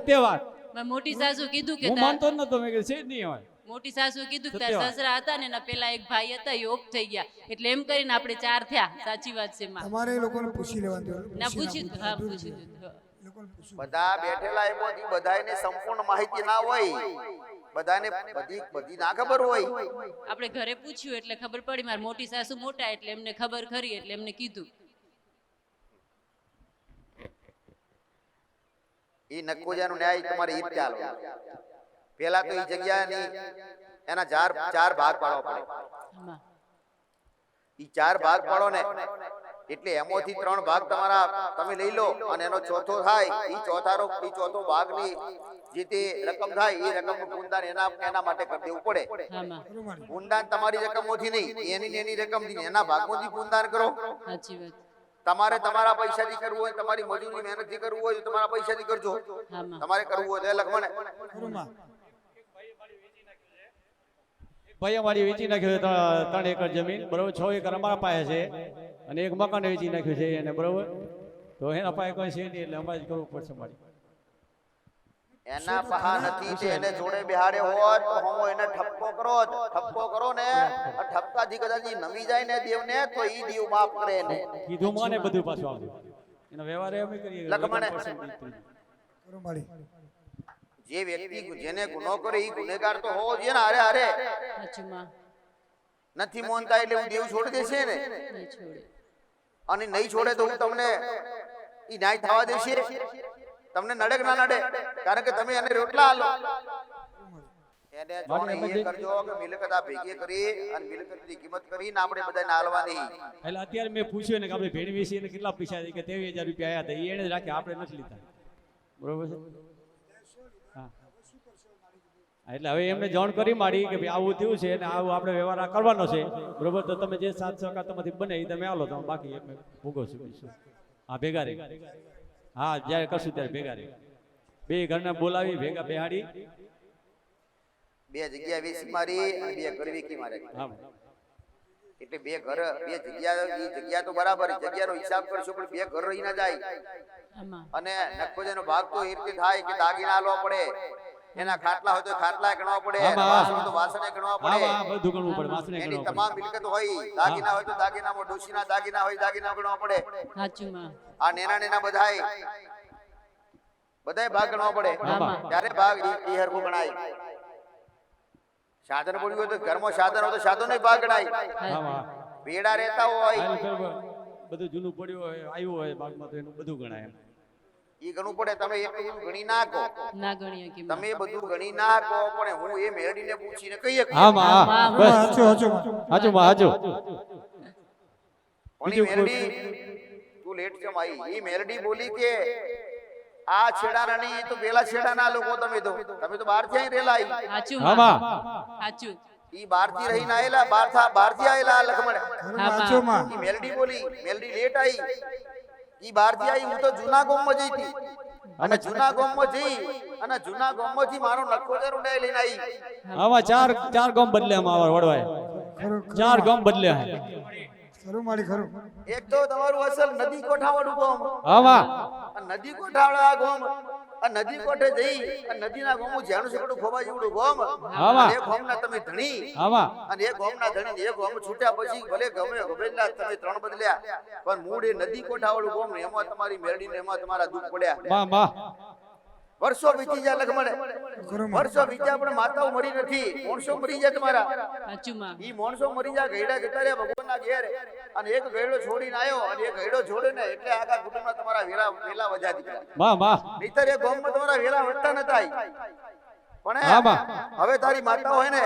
સત્ય વાત. મારી મોટી સાસુ કીધું કે હું માનતો જ નતો, મેં કીધું છે જ નહીં હોય. મોટી સાસુ કીધું કે સત્ય તારા વાત. સસરા હતા ને એના પેલા એક ભાઈ હતા એ ઓફ થઈ ગયા, એટલે એમ કરીને આપણે 4 થયા. સાચી વાત છે માં. તમારે એ લોકોને પૂછી લેવાનું ના પૂછ્યું હતું, હા પૂછ્યું હતું. હા. લોકોને પૂછવું બધા બેઠેલા એમાંથી બધાને સંપૂર્ણ માહિતી ના હોય, બધાને બધી ના ખબર હોય. આપણે ઘરે પૂછ્યું એટલે ખબર પડી. મારી મોટી સાસુ મોટા એટલે એમને ખબર ખરી એટલે એમને કીધું. એ નકોજાનો ન્યાય તમારે ઈ ચાલો. પેલા તો એ જગ્યાની એના 4 ભાગ પાડવા પડે. આમાં. ઈ 4 ભાગ પાડો ને એટલે એમાંથી 3 ભાગ તમારા તમે લઈ લો અને એનો ચોથો થાય, ઈ ચોથો ભાગની જે તે રકમ થાય એ રકમનું પૂનદાન એના માટે કરી દેવું પડે. આમાં. ખરું મારી પૂનદાન તમારી રકમોથી નહીં, એની રકમથી એના ભાગમાંથી પૂનદાન કરો. સાચી વાત. તમારે તમારા પૈસાથી કરવું હોય, તમારી મજૂરી મહેનતથી કરવું હોય તો તમારા પૈસાથી કરજો. આમાં. તમારે કરવું હોય તો લખમણે ખરું માં ભાઈ અમારી વેચી નાખ્યું છે 3 એકર જમીન, બરોબર. 6 એકર અમારા પાસે છે અને એક મકાન વેચી નાખ્યું છે એને, બરોબર. તો એના પાસે કોઈ છે નહીં એટલે અમારે જ કરવું પડશે. મારી એના પહા નથી તે એને જોડે બેહાડે હોત તો હમો એને ઠપકો કરો ને, આ ઠપકાથી કદાચ ઈ નમી જાય ને દેવને તો ઈ દેવ માફ કરે ને. કીધું મને બધું પાછું આવતું, એનો વ્યવહાર અમે કરીએ. લખમણે. ખરું મારી જે વ્યક્તિ જેને ગુનો કરે ઈ ગુનેગાર તો હોવો જોઈએ ને. હારે સાચું માં. નથી મોનતા એટલે હું દેવ છોડી દેશે ને, નહીં છોડે. અને નહીં છોડે તો હું તમને ઈ ન્યાય થવા દેશે? તમને નડે કે ના નડે? કારણ કે તમે એને રોટલા આલો. એને જોણે એ કરજો કે મિલકત આ ભેગી કરી અને મિલકતની કિંમત કરીને આપણે બધાને આલવાની. એટલે અત્યારે મેં પૂછ્યું ને કે આપણે ભેણ વેચી એને કેટલા પૈસા છે, કે 23,000 રૂપિયા આયા હતા, એને જ રાખે, આપણે નથી લીધા, બરોબર છે. હા, એટલે હવે એમને જાણ કરી મારી કે ભાઈ આવું થયું છે અને આવું આપણે વ્યવહાર આ કરવાનો છે, બરોબર. તો તમે જે 7 સહકાર તમારી બને એ તમે આલો, તો બાકી અમે ભોગવશું. હા, ભેગા રહી. હા, જ્યારે કરશું ત્યારે ભેગા રહી. 2 ઘરને બોલાવી ભેગા બેહાડી. 2 જગ્યા વેચી મારી અને 2 ઘર વેચી મારી. હા, એટલે 2 ઘર 2 જગ્યા, ઈ જગ્યા તો બરાબર, જગ્યાનો હિસાબ કરશો પણ 2 ઘર રહી ના જાય. આમાં. અને નખોજાનો ભાગ તો એ રીતે થાય કે દાગીના આલવા પડે, એના ખાટલા હોય તો ખાટલા ગણવા પડે, વાસણ હોય તો વાસણે ગણવા હા, પડે, હા, બધું ગણવું પડે, વાસણે એની ગણવું તમામ પડે. મિલકત હોય, દાગીના હોય તો દાગીનામાં, ડોશીના દાગીના હોય દાગીના ગણવા પડે. સાચું માં. આ નેના બધાય ભાગ ગણવા પડે. આમાં. ત્યારે ભાગ ઈ હરખું ગણાય. સાધન પડ્યું હોય તો ઘરમાં સાધન હોય તો સાધનો ભાગ ગણાય. હા, હા. ભેડા રહેતા હોય બધું જૂનું પડ્યું હોય, આવ્યું હોય ભાગમાં, તો એનું બધું ગણાય એમ. ઈ ગણવું પડે. તમે એટલું ગણી ના કહો, ના ગણીએ કે તમે બધું ગણી ના કહો, પણ હું એ મેળડીને પૂછીને કહીએ હા, માં, હા, બસ. સાચું સાચું સાચું માં, સાચું. પણ ઈ મેલડી તું લેટ કેમ આવી? ઈ મેલડી બોલી કે આ છેડાના નહીં તો પેલા છેડાના લોકો તમે તો બહાર થી રેલા આવી. સાચું હા, માં. માં. સાચું. ઈ બહારથી રહીને આયેલા બહારથી આયેલા લખમણ હા, વાંચો માં ઈ મેલડી બોલી, મેલડી લેટ આવી. ઈ બહારથી આવી, હું તો જૂના ગામમાં જઈ હતી. અને જૂના ગામમાં જઈ અને જૂના ગામમાંથી મારો નખોદર ઉડાઈ લઈને આવી. આમાં ચાર ગામ બદલ્યા આમાં વડવાય, ખરું ચાર ગામ બદલ્યા. ખરું મારી ખરું એક તો તમારું અસલ નદી કોઠાવાળું ગામ, આમાં આ નદી કોઠાવાળા ગામ, આ નદી કોઠે જઈ અને નદીના ગામું જેનું સેકડું ખોબા જેવડું ગામ, આમાં. અને એ ગામના તમે ધણી, આમાં અને એ ગામના ધણી એ ગામ છૂટ્યા પછી ભલે ગમે ગમેલા તમે ત્રણ બદલ્યા, પણ મૂળ એ નદી કોઠાવાળું ગામ ને એમાં તમારી મેરડીને એમાં તમારા દુઃખ પડ્યા. માં વર્ષો વીતી જાય લખમણે, ખરું વર્ષો વીત્યા પણ માતાઓ મરી નથી, માણસો મરી જાય તમારા. સાચું માં ઈ માણસો મરી જાય, ગયડા જતા રહ્યા ભગવાનના ઘેર, અને એક ગયડો છોડીને આવ્યો, અને એક ગયડો છોડે ને એટલે આખા કુટુંબના તમારા વેલા વજા દીકરા. માં નહીતર એ ગામમાં તમારા વેલા વધતા નતા. પણ હા, બા. હવે તારી માતા હોય ને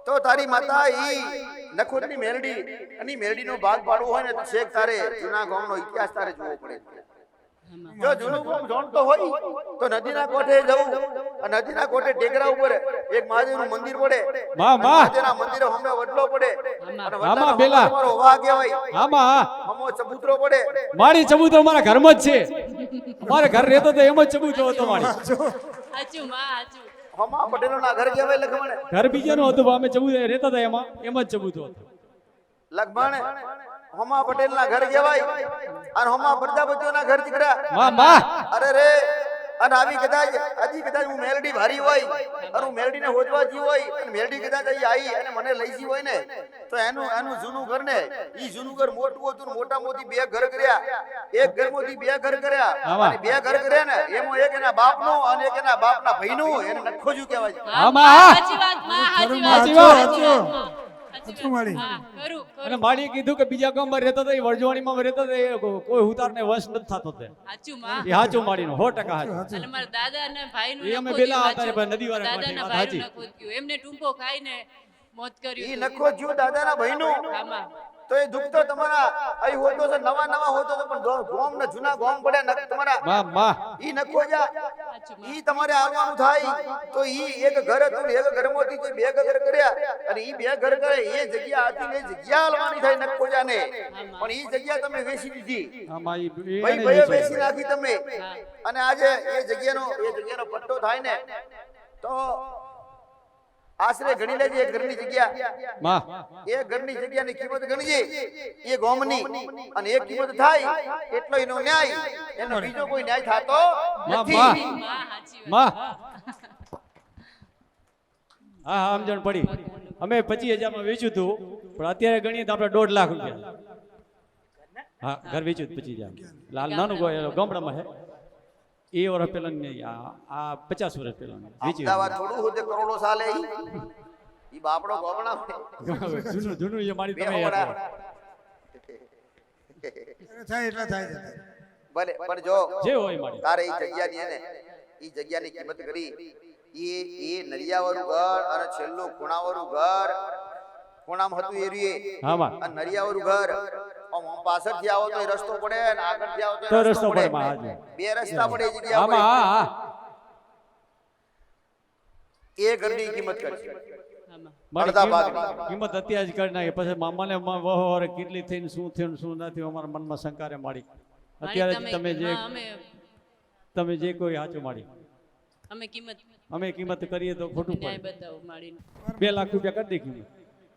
તો તારી માતા ઈ નખોદની મેરડી, અને ઈ મેરડીનો ભાગ પાડવો હોય ને તો શેખ તારે જૂના ગામનો ઇતિહાસ તારે જોવો પડે. જો જૂનું ગામ જાણતો હોય તો નદીના કોઠે જવું, અને નદીના કોઠે ટેકરા ઉપર એક મહાદેવનું મંદિર પડે, મહાદેવના મંદિરે સામે વડલો પડે, અને વડલાનો પેલા. તમારો વાહ કહેવાય, આમાં હમો ચબૂતરો પડે. મારી ચબૂતરો મારા ઘરમાં જ છે. મારે ઘર રહેતો તો એમ જ ચબૂતરો હતો મારી. સાચું માં સાચું હમા પટેલોના ઘર કહેવાય લખમણે. ઘર બીજાનું હતું પણ અમે ચબૂતરો રહેતા હતા એમાં એમ જ ચબૂતરો હતો. લખમણે હમા પટેલના ઘર કહેવાય, અને હમા પ્રજાપતિઓના ઘર દીકરા. માં અરે રે, અને આવી કદાચ હજી કદાચ હું મેલડી ભારી હોય, અને હું મેલડીને હોદવા જી હોય, અને મેલડી કદાચ અહીં આવી અને મને લઈ જી હોય ને, તો એનું જૂનું ઘર ને ઈ જૂનું ઘર મોટું હતું, મોટા મોટી બે ઘર કર્યા, એક ઘરમાંથી બે ઘર કર્યા, અને બે ઘર કર્યા ને એમાં એક એના બાપનું અને એક એના બાપના ભાઈનું, એને નખોજું કહેવાય છે. હા, માં. સાચી વાત માં સાચી વાત સાચી વાત. સાચી વાત. સાચું મારી. હા, ખરું અને માડીએ કીધું કે બીજા ગામમાં રહેતો હતો, એ વરજવાણીમાં રહેતો હતો, એ કોઈ ઉતારને વશ નથી થતો તે. સાચું માં એ સાચું માડીનું 100% સાચું. અને મારા દાદા અને ભાઈનું એ અમે નખોદ્યું પેલા હતા સાચું. પણ નદીવાળા દાદાના માટે વાત ભાઈનું નખોદ્યું. એમને ટૂંપો ખાઈને મોત ઈ કર્યું હતું. નખોજ્યું દાદાના ભાઈનું, આમાં તો એ દુઃખ તો તમારા અહીં હોતો છે, નવા હોતો છે, પણ ગોમ ને જૂના ગોમ પડ્યા તમારા માં ઈ નખોજા, સાચું માં. ઈ તમારે આવવાનું થાય તો ઈ એક ઘર હતું, એક ઘરમાંથી કોઈ બે ઘર કર્યા, અને ઈ બે ઘર કરે એ જગ્યા હતી ને એ જગ્યા આલવાની થાય નખોજાને, પણ ઈ જગ્યા તમે વેચી દીધી, આમાં ઈ ભાઈ એને ભાઈએ જ વેચી નાખી તમે. અને આજે એ જગ્યાનો પટ્ટો થાય ને તો આશરે ગણી લેજે એક ઘરની જગ્યા, માં એક ઘરની જગ્યાની કિંમત ગણીજે એ ગામની, અને એક કિંમત થાય એટલો એનો ન્યાય, એનો બીજો કોઈ ન્યાય થતો નથી. માં સાચી વાત. માં હા સમજણ પડી. અમે 25,000 માં વેચ્યું હતું, પણ અત્યારે ગણીએ તો આપણે 1.5 લાખ રૂપિયા. હા, ઘર વેચ્યું 25,000. લાલ નાનું ગામડામાં છે. એ વર્ષ પહેલા નહીં, આ 50 વર્ષ પહેલા વેચ્યું. અમદાવાદ થોડું હોતે કરોડો સાલે ઈ બાપડો ગોમણા જૂનું એ મારી બે તમે હોડા. યાદ થાય એટલા થાય છે. ભલે પણ જો જે હોય મારી. તારે ઈ જગ્યાની હે ને ઈ જગ્યાની કિંમત કરી, એ નરિયાવાળું ઘર અને છેલ્લું ખૂણાવાળું ઘર, ખૂણામાં હતું એ રીએ, હા માં અને નરિયાવાળું ઘર આમ પાછળથી આવો તો રસ્તો પડે, અને આગળથી આવો તો તો રસ્તો રસ્તો પડે પડે, માં. હાજી. બે રસ્તા પડે એ જગ્યા આમાં ઉપર. હા એ ઘરની કિંમત કરી આમાં મારી અડધા ભાગની. કિંમત અત્યારે જ કરી નાખી. પછી મામાને વહોરે કેટલી થઈને શું થયું શું ના થયું અમારા મનમાં શંકારે માડી. અત્યારે જ તમે જે હા, તમે જે કોઈ સાચું માડી. અમે કિંમત અમે કિંમત કરીએ તો ખોટું ન્યાય પડે. બતાવો માડીને. 2 લાખ રૂપિયા કરી દેખી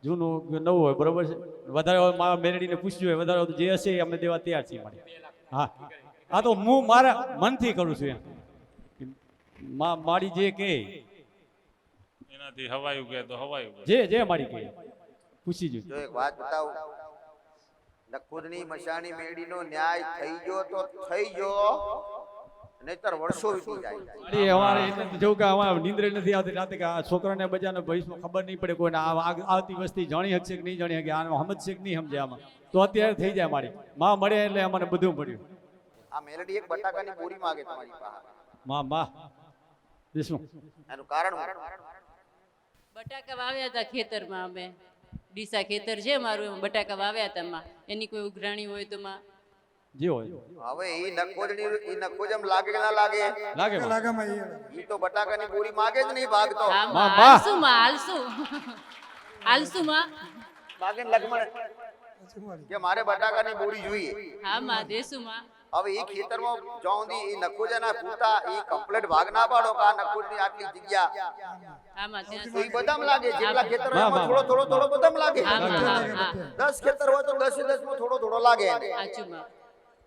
જૂનું નવું હોય બરોબર છે. વધારે હોય મારા મેરડીને પૂછ્યું હોય, વધારે હોય તો જે હશે એ અમે દેવા તૈયાર છીએ મારી. હા, આ તો હું મારા મનથી કરું છું એમ. માડી જે કહે એનાથી હવાયું કે તો હવાયું કે. જે માડી કહે પૂછી જોઈ. જો એક વાત બતાવું, નખુદની મશાની મેડીનો ન્યાય થઈ ગયો તો થઈ ગયો, નહીતર વર્ષો વીતી જાય. અરે અમારે એટલે તો જેવું કે અમારે નીંદરે નથી આવતી રાતે, કે આ છોકરાને બજાને ભવિષ્યમાં ખબર નહીં પડે કોઈને, આવતી વસ્તી જાણી શકશે કે નહીં જાણી શકે, આને સમજશે કે નહીં સમજે આમાં, તો અત્યારે થઈ જાય મારી. માં મળે એટલે અમને બધું મળ્યું. આ મેલડી એક બટાકાની પૂરી માંગે તમારી પાસે, માં શું એનું કારણ શું? બટાકા વાવ્યા હતા ખેતરમાં અમે, ડીસા ખેતર છે મારું, એમાં બટાકા વાવ્યા હતા માં. એની કોઈ ઉઘરાણી હોય તો માં જે હોય હવે ઈ નખો જેમ લાગે કે ના લાગે? લાગે માં. લાગામાં ઈ તો બટાકાની બોરી માગે જ નહીં ભાગ તો. હા માં, માં, માં. હાલશું માં, હાલશું. હાલશું માં. માગે ને લખમણ કે મારે બટાકાની બોરી જોઈએ. હા માં, દેશું માં. હવે ઈ ખેતરમાં જોંદી ઈ નખોજાના પૂતા ઈ કમ્પ્લીટ ભાગ ના પાડો કે આ નખોજની આટલી જગ્યા. હા માં, ત્યાં તો ઈ બદામ લાગે જેટલા ખેતર હા, એમાં હા. થોડો બદામ લાગે. હા માં, હા, હા. 10 ખેતર હોય તો 10 માં થોડો લાગે એને. સાચું માં.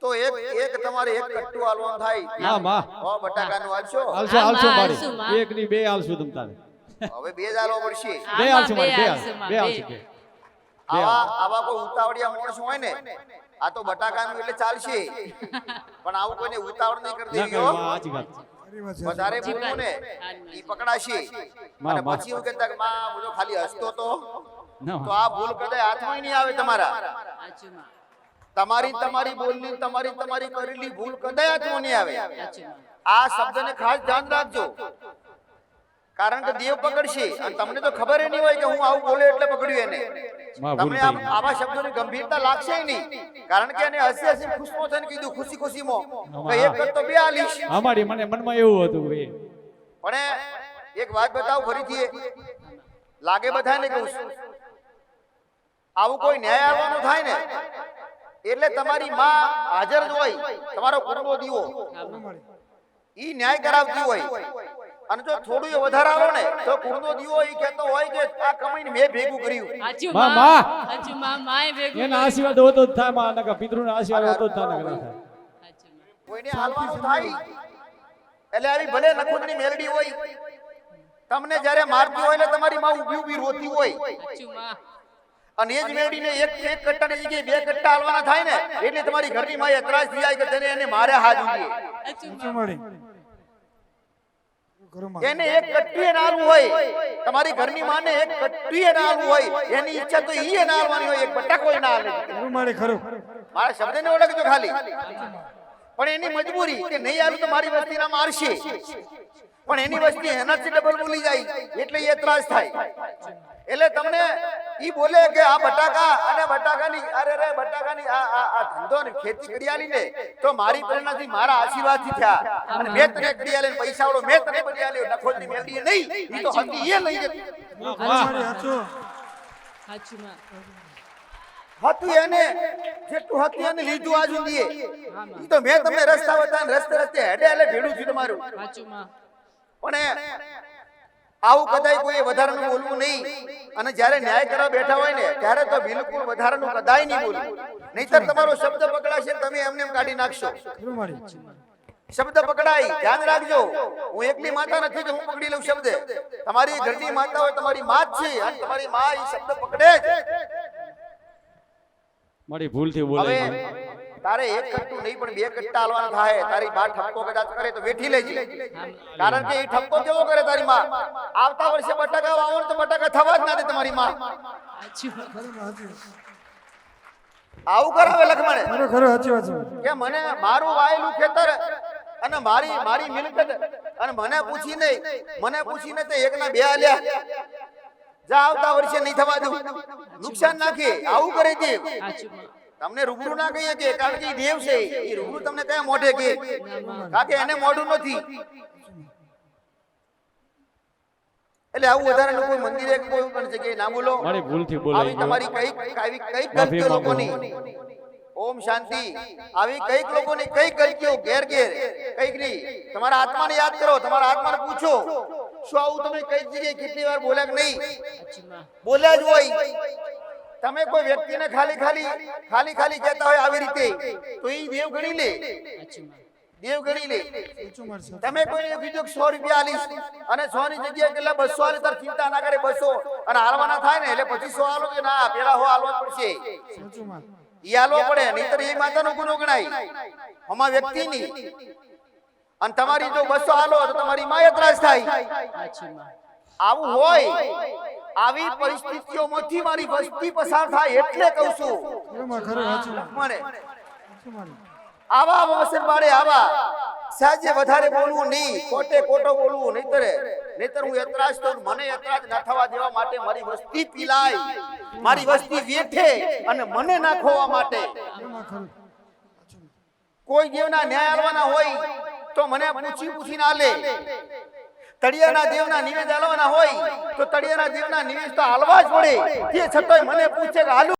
તો એક તમારે એક કટ્ટુ હાલવાનું થાય. હા માં હો બટાકાનું હાલશો. હાલશો હા, હાલશો માં, મારી હાલશું, માં. એક ની બે હાલશું તમ તારે હવે બે જ હાલવા પડશે. હા, બે માં, હાલશું મારી બે હાલશું, માં, બે હાલશું બે આવા કોઈ ઉતાવળિયા માણસ હોય ને આ તો બટાકાનું એટલે ચાલશે પણ આવું કોઈને ઉતાવળ નહીં કરી ના દેવી કરે હો. માં આજી વાત વધારે બોલવું ને ઈ પકડાશે માં, અને માં. પછી એવું કહેતા કે માં હું તો ખાલી હસતો તો ના તો આ ભૂલ કદાચ હાથમાં નહીં આવે તમારા. સાચું માં. તમારી બોલની તમારી કરેલી ભૂલ કદાચ હાથમાં નહીં આવે. સાચું માં. આ શબ્દને ખાસ ધ્યાન રાખજો કારણ કે દેવ પકડશે અને તમને તો ખબર ય નહીં હોય કે હું આવું બોલે એટલે પકડ્યું એને. માં ભૂલ તમને થઈ ગઈ. આવા શબ્દોની ગંભીરતા લાગશે નહીં કારણ કે એને હસી ખુશમો થઈને કીધું ખુશીમાં કે એક કરતો બે આલીશ. અમારી મને મનમાં એવું હતું ભાઈ પણ એક વાત બતાવું ફરીથી લાગે બધાને કહું છું આવું કોઈ ન્યાય આવવાનું થાય ને એટલે તમારી માં હાજર જ હોય તમારો કુંડો દીવો ઈ ન્યાય કરાવતી હોય અને જો થોડું એ વધારે આવો ને તો કુંડો દીવો ઈ કહેતો હોય કે આ કમાઈને મેં ભેગું કર્યું. સાચું માં, માં. માં. સાચું માં, માએ ભેગું એના કર્યું. આશીર્વાદ હોતો જ થાય માં નકા પિતૃના આશીર્વાદ હોતો જ થાય નકા ના થાય સાચું માં. કોઈને હાલવાનું થાય એટલે આવી ભલે નખુદની મેલડી હોય તમને જ્યારે મારતી હોય એટલે તમારી માં ઊભી રોતી હોય સાચું માં. અને એ જ મેળીને એક કટ્ટાની જગ્યાએ બે કટ્ટા હાલવાના થાય ને એટલે તમારી ઘરની માં એતરાજ થઈ જાય કે તને એને મારે હાથ ઉગી સાચું માં. એને એક કટ્ટી એને હાલવું હોય તમારી ઘરની માને એક કટ્ટી એને હાલવું હોય એની ઈચ્છા તો ઈ એને હાલવાની હોય એક બટાકો એને હાલે મારા શબ્દને ઓળખજો ખાલી પણ એની મજબૂરી કે નહીં હાલું તો મારી વસ્તીના મારશે પણ એની વસ્તી એનાથી ડબલ બોલી જાય એટલે એ ત્રાસ થાય એટલે તમને ઈ બોલે કે આ બટાકા અને બટાકાની અરે રે બટાકાની આ ધંધો ને ખેતી કરી આલી ને તો મારી પ્રેરણાથી મારા આશીર્વાદથી થયા અને મેં તને કરી આલે પૈસા વાળો મેં તને બની આલ્યો નખોદની મેલડી નહીં ઈ તો હતી એ લઈ ગઈ સાચું માં. હતું એને જેટલું હતું એને લીધું આજ સુધી ઈ તો મેં તમને રસ્તા બતાવીને રસ્તે હેડે એટલે ભેડું થયું તમારું સાચું માં. પણ આવું કદાય કોઈ વધારાનું બોલવું નહીં અને જ્યારે ન્યાય કરવા બેઠા હોય ને ત્યારે તો બિલકુલ વધારાનું કદાય નહીં બોલવું નહીતર તમારો શબ્દ પકડાશે ને તમે એમને એમ કાઢી નાખશો. શબ્દ પકડાય ધ્યાન રાખજો હું એકલી માતા નથી કે હું પકડી લઉં શબ્દ તમારી ઘરની માતા હોય તમારી માં જ છે અને તમારી માં એ શબ્દ પકડે જ. મારી ભૂલથી હવે બોલાઈ તારે એક કટ્ટું નહીં પણ બે કટ્ટા હાલવાના થાય તારી બા ઠપકો કદાચ કરે તો વેઠી લેજે કારણ કે એ ઠપકો કેવો કરે તારી માં આવતા વર્ષે બટાકા વાવો ને તો બટાકા થવા જ ના દે તમારી માં સાચું માં. આવું કરાવે લખમણે કે મને મારું વાયેલું ખેતર અને મારી મિલકત અને મને પૂછીને તે એકના બે આલ્યા જા આવતા વર્ષે નહીં થવા દઉં નુકસાન નાખે આવું કરે છે. સાચું માં. તમને રૂબરૂ ના કહીએ કે કારણ કે ઈ દેવ છે એ રૂબરૂ તમને કયા મોઢે કે કારણ કે એને મોઢું નથી એટલે આવું વધારે કોઈ મંદિરે કે કોઈ પણ જગ્યાએ ના બોલો મારી ભૂલથી આવી બોલાઈ તમારી કઈક ગલતીઓ લોકોની ઓમ શાંતિ આવી કઈક લોકોની કઈ ગલતીઓ ઘેર કઈક નહીં તમારા આત્માને યાદ કરો તમારા આત્માને પૂછો શું આવું તમે કઈ જગ્યાએ કેટલી વાર બોલ્યા કે નહીં સાચું માં. બોલ્યા જ હોય તમે કોઈ વ્યક્તિને ખાલી કહેતા હોય આવી રીતે તો ઈ દેવ ગણી લે સાચું માં. દેવ ગણી લે તમે કોઈને કીધું કે 100 રૂપિયા આલીશ અને 100 ની જગ્યાએ કેટલા 200 આલે તાર ચિંતા ના કરે 200 અને હાલવાના થાય ને એટલે પછી 100 આલો કે ના પેલા હો હાલવા પડશે ઈ હાલવો પડે નહીતર એ માતાનો ગુનો ગણાય હમા વ્યક્તિની અને તમારી જો 200 હાલો તો તમારી માય ત્રાસ થાય સાચું માં. આવું હોય આવી પરિસ્થિતિઓમાંથી મારી વસ્તી પસાર થાય એટલે કહું છું મને આવા અવસર બાળે આવા સાજે વધારે બોલવું નહીં ખોટો બોલવું નહીતર હું એતરાજ તો મને એતરાજ ના થવા દેવા માટે મારી વસ્તી પીલાય મારી વસ્તી વેઠે અને મને ના ખોવા માટે કોઈ દેવના ન્યાય આલવાના હોય તો મને પૂછીને આલે. તળિયાના દેવના નિવેદ આલવાના હોય તો તળિયાના દેવના નિવેદ તો હાલવા જ પડે. તે છતાંય મને પૂછે કે હાલું